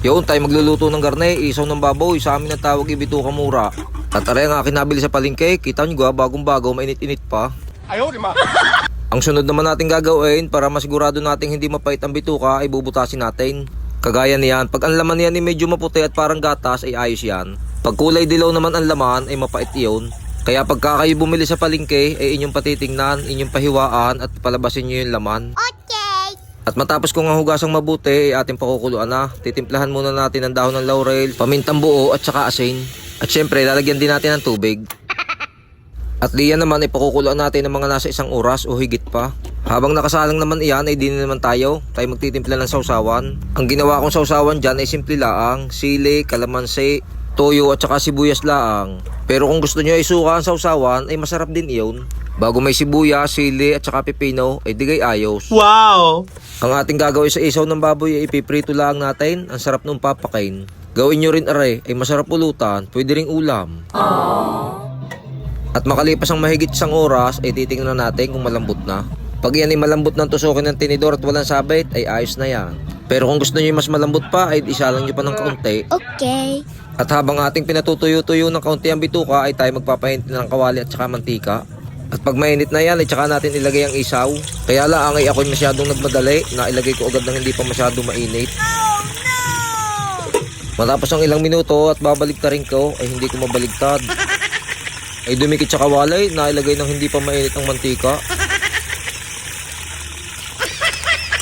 Yun, tayo magluluto ng garne, isaw ng baboy, sa amin ang tawag ibituka mura. At aray ang akin nabili sa palengke, kita nyo ga, bagong bago, mainit-init pa. Ayaw, lima. Ang sunod naman natin gagawin para masigurado nating hindi mapait ang bituka ay bubutasin natin. Kagaya niyan, pag ang laman niyan ay medyo maputi at parang gatas ay ayos yan. Pag kulay dilaw naman ang laman ay mapait yun. Kaya pagka kayo bumili sa palengke ay inyong patitingnan, inyong pahiwaan at palabasin nyo yung laman. At matapos kong hugasang mabuti ay ating pakukuluan na. Titimplahan muna natin ang dahon ng laurel, pamintang buo at saka asin. At syempre lalagyan din natin ng tubig. At diyan naman ay pakukuluan natin ng mga nasa 1 oras o higit pa. Habang nakasalang naman iyan ay din naman tayo magtitimpla ng sausawan. Ang ginawa kong sausawan dyan ay simple laang, sili, kalamansi, toyo at saka sibuyas laang. Pero kung gusto nyo ay suka ang sausawan ay masarap din iyon. Bago may sibuyas, sili at saka pipino ay digay ayos. Wow! Ang ating gagawin sa isaw ng baboy ay ipiprito lang natin. Ang sarap nung papakain. Gawin nyo rin are, ay masarap pulutan, pwede ring ulam. At makalipas ang mahigit 1 oras ay titingnan natin kung malambot na. Pag yan ay malambot ng tusukin ng tinidor at walang sabit ay ayos na yan. Pero kung gusto nyo mas malambot pa ay isa lang nyo pa ng kaunti. Okay. At habang ating pinatutuyo-tuyo ng kaunti ang bituka ay tayo magpapahinti ng kawali at saka mantika. At pag mainit na yan ay tsaka natin ilagay ang isaw. Kaya lang ay ako'y masyadong nagmadali na ilagay ko agad ng hindi pa masyadong mainit. Matapos ang ilang minuto at babaligtarin ko ay hindi ko mabaligtad. Ay dumikit sa kawali na ilagay ng hindi pa mainit ang mantika.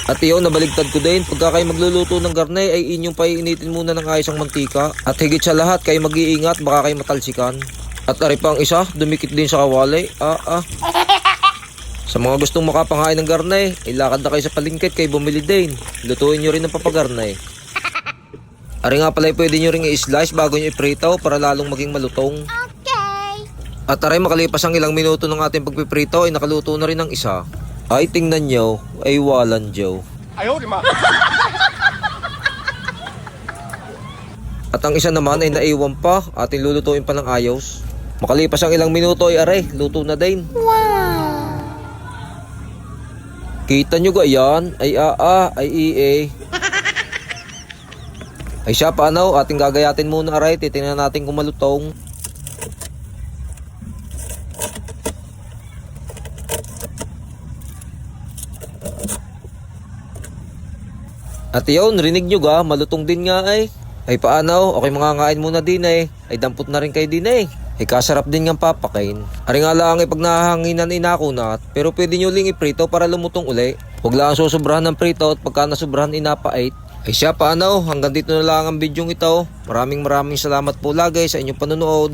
At iyon, nabaligtad ko din. Pagka kayo magluluto ng garne ay inyong paiinitin muna ng ayos ang mantika. At higit sa lahat kayo mag-iingat baka kayo matalsikan. At ari pang isa, dumikit din sa kawali. Sa mga gustong makapanghain ng garne, ilakad na kayo sa palengke kayo bumili din. Lutuin nyo rin ng papagarne. Ari nga pala pwede nyo rin i-slice bago nyo iprito para lalong maging malutong. At aray makalipas ang ilang minuto ng ating pagpiprito ay nakaluto na rin ang isa. Ay tingnan nyo, ay walan Joe. Ayaw, lima. At ang isa naman ay naiwan pa, ating lulutuin pa ng ayos. Makalipas ang ilang minuto ay aray, luto na din. Wow! Kita nyo ga yan? Ay ay Ay siya paano, ating gagayatin muna aray, titingnan natin kung malutong. At yun, rinig nyo ga, malutong din nga ay. Ay paano, okay mangangain muna din ay dampot na rin kayo din ay. Ay kasarap din nga papakain. Ari nga lang ay pag nahanginan inakunat, pero pwede nyo ling iprito para lumutong uli. Huwag lang susobrahan ng prito at pagka nasobrahan inapait. Ay siya paano, hanggang dito na lang ang bidyong ito. Maraming salamat po lagi sa inyong panonood.